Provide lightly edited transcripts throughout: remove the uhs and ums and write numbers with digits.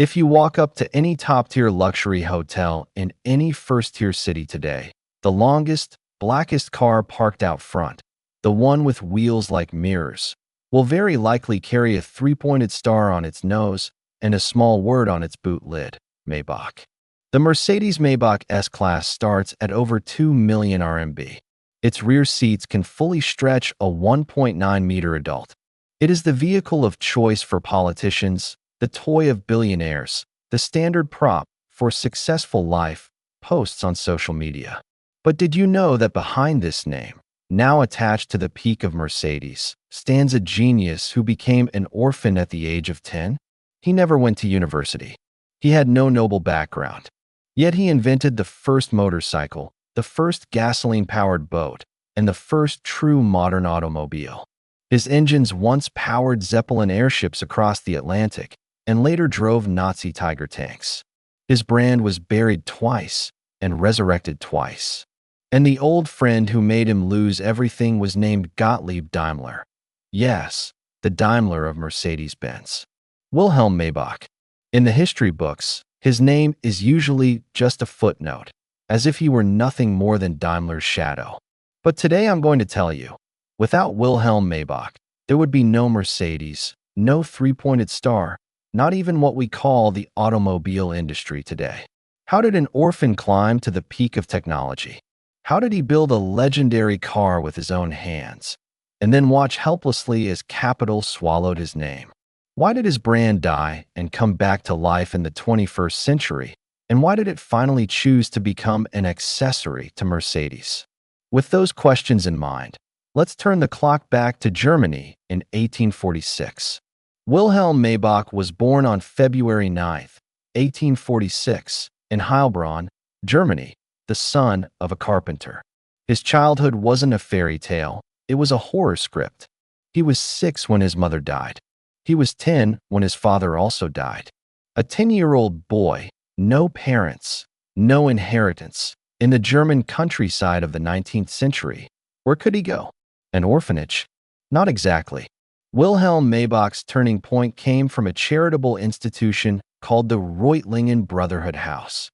If you walk up to any top-tier luxury hotel in any first-tier city today, the longest, blackest car parked out front, the one with wheels like mirrors, will very likely carry a three-pointed star on its nose and a small word on its boot lid, Maybach. The Mercedes Maybach S-Class starts at over 2 million RMB. Its rear seats can fully stretch a 1.9-meter adult. It is the vehicle of choice for politicians, the toy of billionaires, the standard prop for successful life posts on social media. But did you know that behind this name, now attached to the peak of Mercedes, stands a genius who became an orphan at the age of 10? He never went to university. He had no noble background. Yet he invented the first motorcycle, the first gasoline-powered boat, and the first true modern automobile. His engines once powered Zeppelin airships across the Atlantic and later drove Nazi Tiger tanks. His brand was buried twice and resurrected twice. And the old friend who made him lose everything was named Gottlieb Daimler. Yes, the Daimler of Mercedes-Benz. Wilhelm Maybach. In the history books, his name is usually just a footnote, as if he were nothing more than Daimler's shadow. But today I'm going to tell you, without Wilhelm Maybach, there would be no Mercedes, no three-pointed star, not even what we call the automobile industry today. How did an orphan climb to the peak of technology? How did he build a legendary car with his own hands, and then watch helplessly as capital swallowed his name? Why did his brand die and come back to life in the 21st century? And why did it finally choose to become an accessory to Mercedes? With those questions in mind, let's turn the clock back to Germany in 1846. Wilhelm Maybach was born on February 9, 1846, in Heilbronn, Germany, the son of a carpenter. His childhood wasn't a fairy tale, it was a horror script. He was 6 when his mother died. He was 10 when his father also died. A 10-year-old boy, no parents, no inheritance, in the German countryside of the 19th century. Where could he go? An orphanage? Not exactly. Wilhelm Maybach's turning point came from a charitable institution called the Reutlingen Brotherhood House.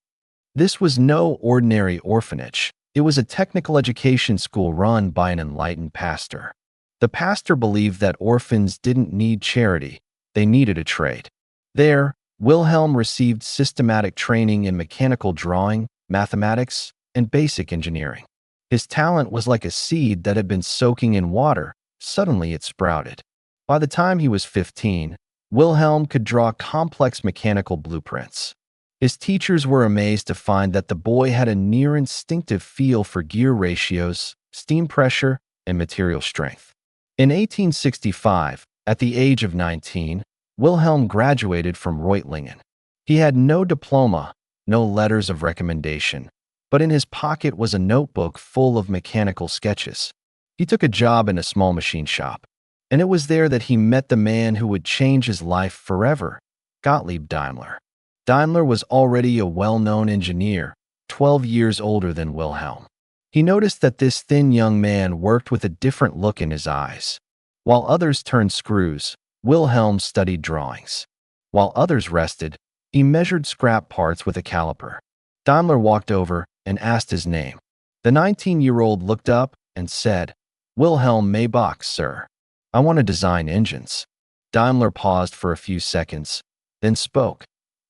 This was no ordinary orphanage. It was a technical education school run by an enlightened pastor. The pastor believed that orphans didn't need charity, they needed a trade. There, Wilhelm received systematic training in mechanical drawing, mathematics, and basic engineering. His talent was like a seed that had been soaking in water. Suddenly it sprouted. By the time he was 15, Wilhelm could draw complex mechanical blueprints. His teachers were amazed to find that the boy had a near-instinctive feel for gear ratios, steam pressure, and material strength. In 1865, at the age of 19, Wilhelm graduated from Reutlingen. He had no diploma, no letters of recommendation, but in his pocket was a notebook full of mechanical sketches. He took a job in a small machine shop, and it was there that he met the man who would change his life forever, Gottlieb Daimler. Daimler was already a well-known engineer, 12 years older than Wilhelm. He noticed that this thin young man worked with a different look in his eyes. While others turned screws, Wilhelm studied drawings. While others rested, he measured scrap parts with a caliper. Daimler walked over and asked his name. The 19-year-old looked up and said, "Wilhelm Maybach, sir. I want to design engines." Daimler paused for a few seconds, then spoke.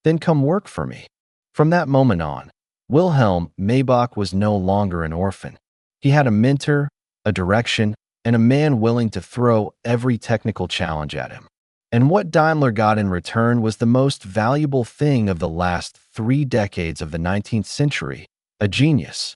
"Then come work for me." From that moment on, Wilhelm Maybach was no longer an orphan. He had a mentor, a direction, and a man willing to throw every technical challenge at him. And what Daimler got in return was the most valuable thing of the last 3 decades of the 19th century, a genius.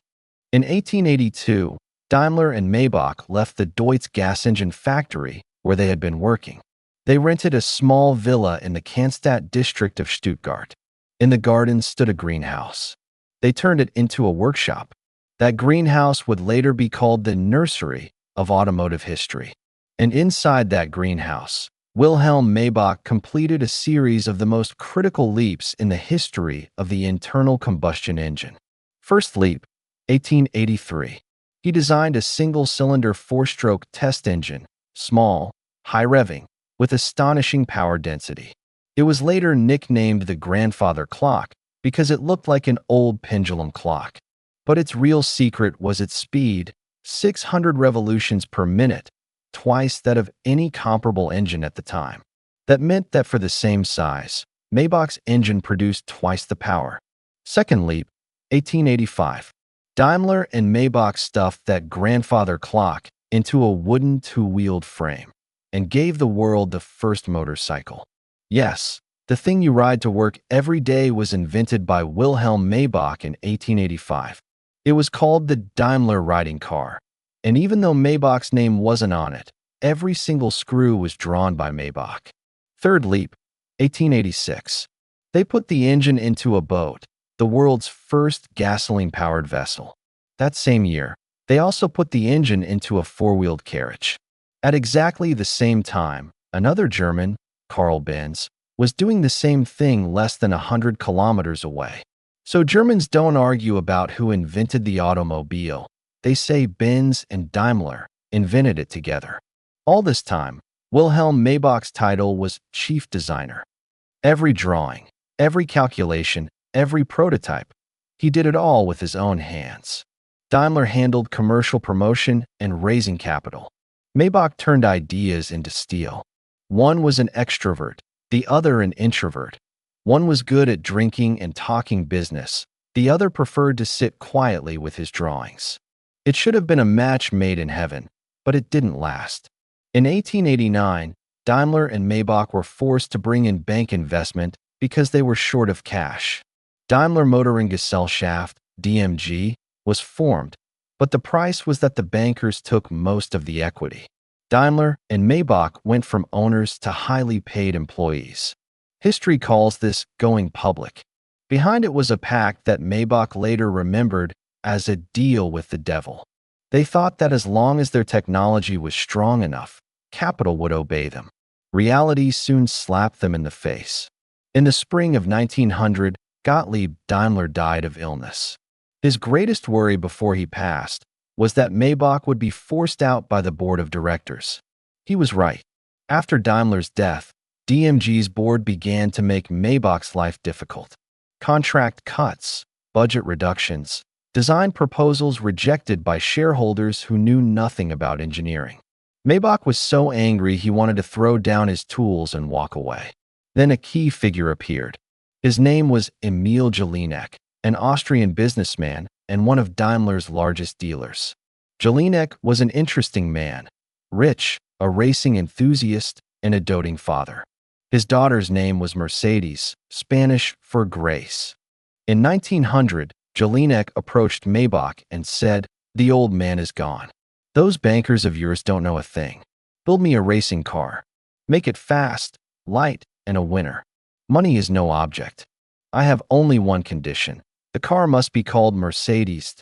In 1882, Daimler and Maybach left the Deutz gas engine factory where they had been working. They rented a small villa in the Cannstatt district of Stuttgart. In the garden stood a greenhouse. They turned it into a workshop. That greenhouse would later be called the nursery of automotive history. And inside that greenhouse, Wilhelm Maybach completed a series of the most critical leaps in the history of the internal combustion engine. First leap, 1883. He designed a single-cylinder 4-stroke test engine, small, high-revving, with astonishing power density. It was later nicknamed the grandfather clock because it looked like an old pendulum clock. But its real secret was its speed, 600 revolutions per minute, twice that of any comparable engine at the time. That meant that for the same size, Maybach's engine produced twice the power. Second leap, 1885. Daimler and Maybach stuffed that grandfather clock into a wooden two-wheeled frame and gave the world the first motorcycle. Yes, the thing you ride to work every day was invented by Wilhelm Maybach in 1885. It was called the Daimler riding car, and even though Maybach's name wasn't on it, every single screw was drawn by Maybach. Third leap, 1886. They put the engine into a boat, the world's first gasoline-powered vessel. That same year, they also put the engine into a four-wheeled carriage. At exactly the same time, another German, Carl Benz, was doing the same thing less than 100 kilometers away. So Germans don't argue about who invented the automobile. They say Benz and Daimler invented it together. All this time, Wilhelm Maybach's title was chief designer. Every drawing, every calculation, every prototype, he did it all with his own hands. Daimler handled commercial promotion and raising capital. Maybach turned ideas into steel. One was an extrovert, the other an introvert. One was good at drinking and talking business. The other preferred to sit quietly with his drawings. It should have been a match made in heaven, but it didn't last. In 1889, Daimler and Maybach were forced to bring in bank investment because they were short of cash. Daimler Motorengesellschaft, DMG, was formed, but the price was that the bankers took most of the equity. Daimler and Maybach went from owners to highly paid employees. History calls this going public. Behind it was a pact that Maybach later remembered as a deal with the devil. They thought that as long as their technology was strong enough, capital would obey them. Reality soon slapped them in the face. In the spring of 1900, Gottlieb Daimler died of illness. His greatest worry before he passed was that Maybach would be forced out by the board of directors. He was right. After Daimler's death, DMG's board began to make Maybach's life difficult. Contract cuts, budget reductions, design proposals rejected by shareholders who knew nothing about engineering. Maybach was so angry he wanted to throw down his tools and walk away. Then a key figure appeared. His name was Emil Jelinek, an Austrian businessman and one of Daimler's largest dealers. Jelinek was an interesting man, rich, a racing enthusiast, and a doting father. His daughter's name was Mercedes, Spanish for grace. In 1900, Jelinek approached Maybach and said, "The old man is gone. Those bankers of yours don't know a thing. Build me a racing car. Make it fast, light, and a winner. Money is no object. I have only one condition. The car must be called Mercedes."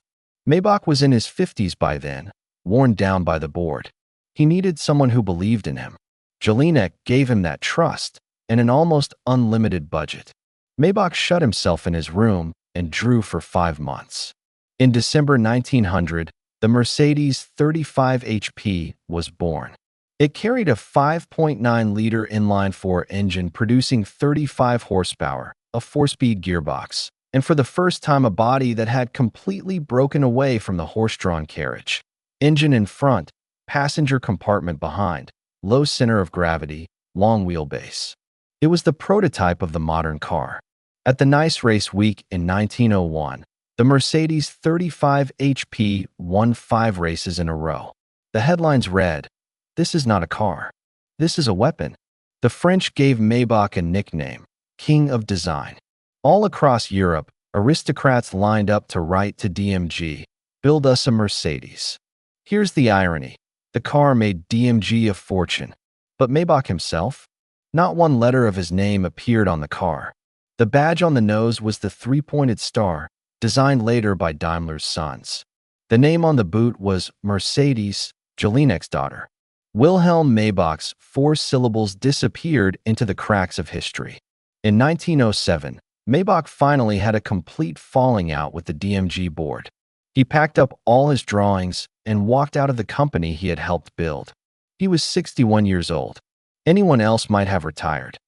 Maybach was in his 50s by then, worn down by the board. He needed someone who believed in him. Jelinek gave him that trust and an almost unlimited budget. Maybach shut himself in his room and drew for 5 months. In December 1900, the Mercedes 35 HP was born. It carried a 5.9-liter inline-4 engine producing 35 horsepower, a 4-speed gearbox, and for the first time a body that had completely broken away from the horse-drawn carriage. Engine in front, passenger compartment behind, low center of gravity, long wheelbase. It was the prototype of the modern car. At the Nice Race Week in 1901, the Mercedes 35 HP won 5 races in a row. The headlines read, "This is not a car. This is a weapon." The French gave Maybach a nickname, King of Design. All across Europe, aristocrats lined up to write to DMG, "Build us a Mercedes." Here's the irony. The car made DMG a fortune. But Maybach himself? Not one letter of his name appeared on the car. The badge on the nose was the 3-pointed star, designed later by Daimler's sons. The name on the boot was Mercedes, Jelinek's daughter. Wilhelm Maybach's 4 syllables disappeared into the cracks of history. In 1907, Maybach finally had a complete falling out with the DMG board. He packed up all his drawings and walked out of the company he had helped build. He was 61 years old. Anyone else might have retired.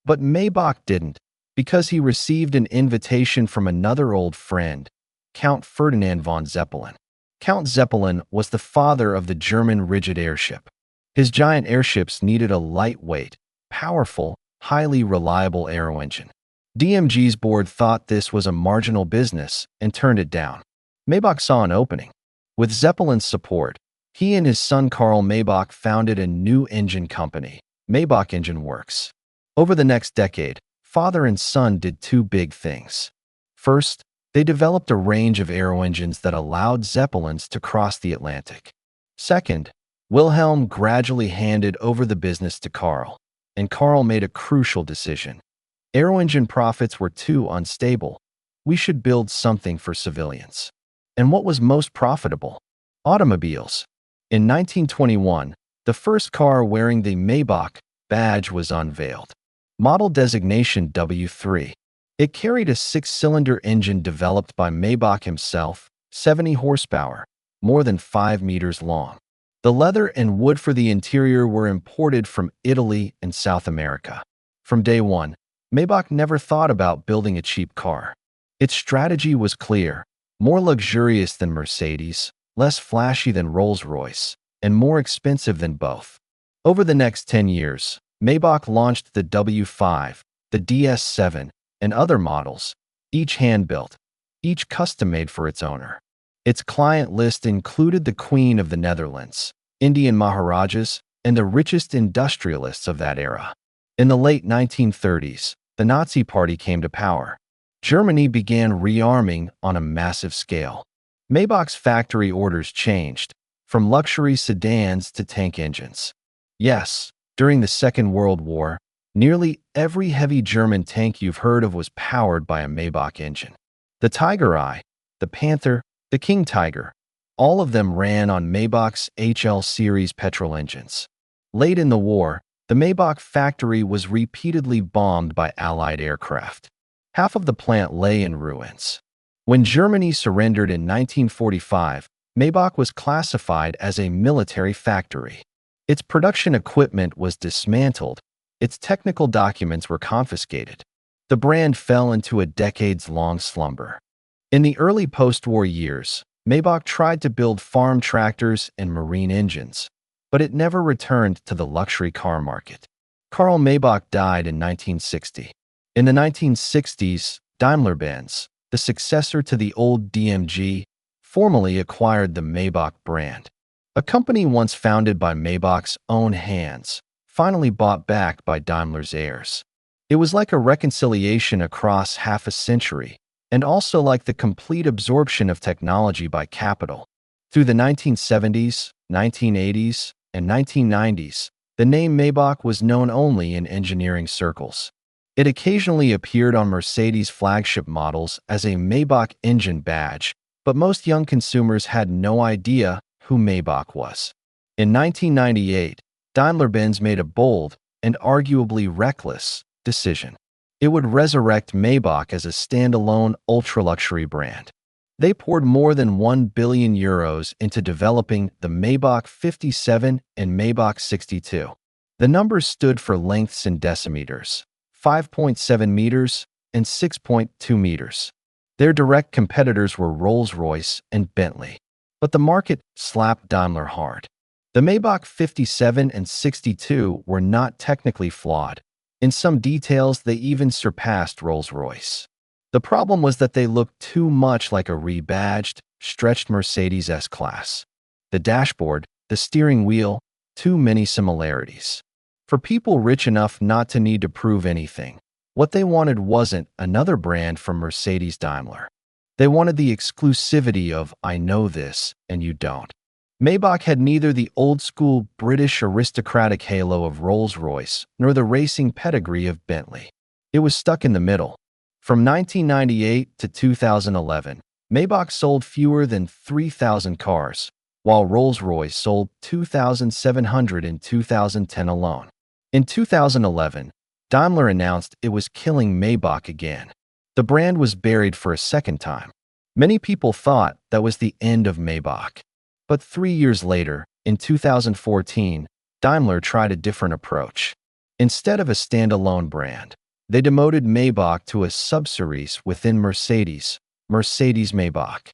But Maybach didn't, because he received an invitation from another old friend, Count Ferdinand von Zeppelin. Count Zeppelin was the father of the German rigid airship. His giant airships needed a lightweight, powerful, highly reliable aero engine. DMG's board thought this was a marginal business and turned it down. Maybach saw an opening. With Zeppelin's support, he and his son Carl Maybach founded a new engine company, Maybach Engine Works. Over the next decade, father and son did two big things. First, they developed a range of aero engines that allowed Zeppelins to cross the Atlantic. Second, Wilhelm gradually handed over the business to Carl, and Carl made a crucial decision. Aero engine profits were too unstable. We should build something for civilians. And what was most profitable? Automobiles. In 1921, the first car wearing the Maybach badge was unveiled. Model designation W3. It carried a 6-cylinder engine developed by Maybach himself, 70 horsepower, more than 5 meters long. The leather and wood for the interior were imported from Italy and South America. From day one, Maybach never thought about building a cheap car. Its strategy was clear: more luxurious than Mercedes, less flashy than Rolls-Royce, and more expensive than both. Over the next 10 years, Maybach launched the W5, the DS7, and other models, each hand-built, each custom-made for its owner. Its client list included the Queen of the Netherlands, Indian Maharajas, and the richest industrialists of that era. In the late 1930s, the Nazi Party came to power. Germany began rearming on a massive scale. Maybach's factory orders changed, from luxury sedans to tank engines. Yes, during the Second World War, nearly every heavy German tank you've heard of was powered by a Maybach engine. The Tiger Eye, the Panther, the King Tiger, all of them ran on Maybach's HL series petrol engines. Late in the war, the Maybach factory was repeatedly bombed by Allied aircraft. Half of the plant lay in ruins. When Germany surrendered in 1945, Maybach was classified as a military factory. Its production equipment was dismantled. Its technical documents were confiscated. The brand fell into a decades-long slumber. In the early post-war years, Maybach tried to build farm tractors and marine engines, but it never returned to the luxury car market. Carl Maybach died in 1960. In the 1960s, Daimler-Benz, the successor to the old DMG, formally acquired the Maybach brand. A company once founded by Maybach's own hands, finally bought back by Daimler's heirs. It was like a reconciliation across half a century, and also like the complete absorption of technology by capital. Through the 1970s, 1980s, and 1990s, the name Maybach was known only in engineering circles. It occasionally appeared on Mercedes flagship models as a Maybach engine badge, but most young consumers had no idea who Maybach was. In 1998, Daimler-Benz made a bold, and arguably reckless, decision. It would resurrect Maybach as a standalone ultra-luxury brand. They poured more than €1 billion into developing the Maybach 57 and Maybach 62. The numbers stood for lengths in decimeters: 5.7 meters and 6.2 meters. Their direct competitors were Rolls-Royce and Bentley. But the market slapped Daimler hard. The Maybach 57 and 62 were not technically flawed. In some details, they even surpassed Rolls-Royce. The problem was that they looked too much like a rebadged, stretched Mercedes S-Class. The dashboard, the steering wheel, too many similarities. For people rich enough not to need to prove anything, what they wanted wasn't another brand from Mercedes-Daimler. They wanted the exclusivity of "I know this and you don't." Maybach had neither the old-school British aristocratic halo of Rolls-Royce nor the racing pedigree of Bentley. It was stuck in the middle. From 1998 to 2011, Maybach sold fewer than 3,000 cars, while Rolls-Royce sold 2,700 in 2010 alone. In 2011, Daimler announced it was killing Maybach again. The brand was buried for a second time. Many people thought that was the end of Maybach. But 3 years later, in 2014, Daimler tried a different approach. Instead of a standalone brand, they demoted Maybach to a subseries within Mercedes, Mercedes-Maybach.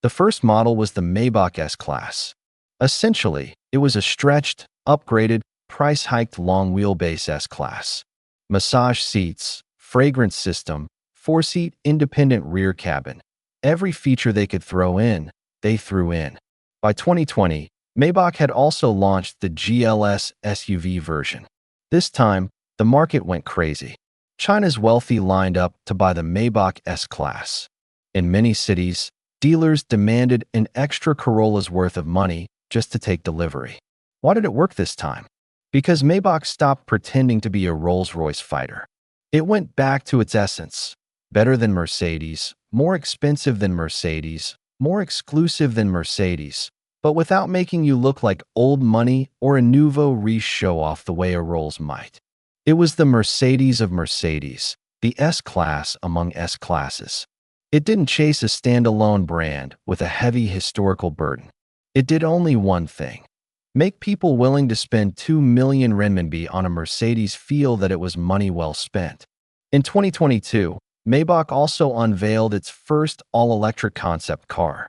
The first model was the Maybach S-Class. Essentially, it was a stretched, upgraded, price-hiked long-wheelbase S-Class. Massage seats, fragrance system, four-seat independent rear cabin. Every feature they could throw in, they threw in. By 2020, Maybach had also launched the GLS SUV version. This time, the market went crazy. China's wealthy lined up to buy the Maybach S-Class. In many cities, dealers demanded an extra Corolla's worth of money just to take delivery. Why did it work this time? Because Maybach stopped pretending to be a Rolls-Royce fighter. It went back to its essence. Better than Mercedes, more expensive than Mercedes, more exclusive than Mercedes, but without making you look like old money or a nouveau riche show-off the way a Rolls might. It was the Mercedes of Mercedes, the S-Class among S-Classes. It didn't chase a standalone brand with a heavy historical burden. It did only one thing: make people willing to spend 2 million renminbi on a Mercedes feel that it was money well spent. In 2022, Maybach also unveiled its first all-electric concept car.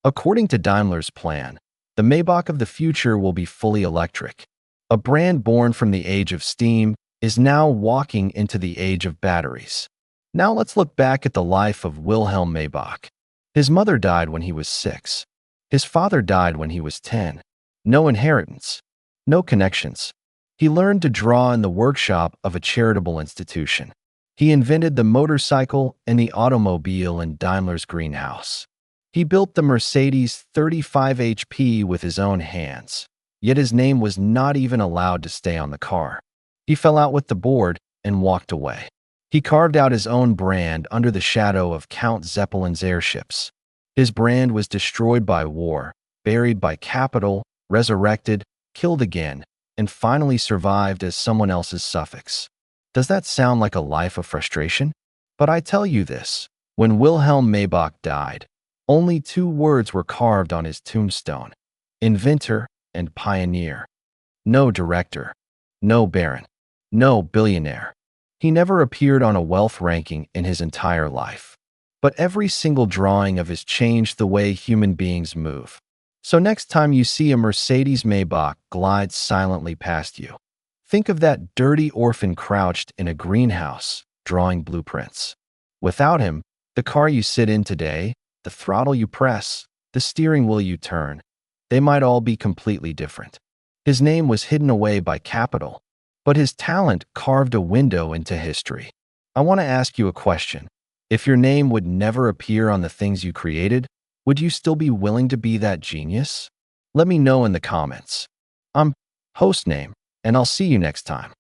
According to Daimler's plan, the Maybach of the future will be fully electric. A brand born from the age of steam is now walking into the age of batteries. Now let's look back at the life of Wilhelm Maybach. His mother died when he was 6. His father died when he was 10. No inheritance, no connections. He learned to draw in the workshop of a charitable institution. He invented the motorcycle and the automobile in Daimler's greenhouse. He built the Mercedes 35 HP with his own hands, yet his name was not even allowed to stay on the car. He fell out with the board and walked away. He carved out his own brand under the shadow of Count Zeppelin's airships. His brand was destroyed by war, buried by capital, resurrected, killed again, and finally survived as someone else's suffix. Does that sound like a life of frustration? But I tell you this, when Wilhelm Maybach died, only 2 words were carved on his tombstone: inventor and pioneer. No director, no baron, no billionaire. He never appeared on a wealth ranking in his entire life. But every single drawing of his changed the way human beings move. So next time you see a Mercedes Maybach glide silently past you, think of that dirty orphan crouched in a greenhouse, drawing blueprints. Without him, the car you sit in today, the throttle you press, the steering wheel you turn, they might all be completely different. His name was hidden away by capital, but his talent carved a window into history. I want to ask you a question. If your name would never appear on the things you created, would you still be willing to be that genius? Let me know in the comments. I'm Hostname, and I'll see you next time.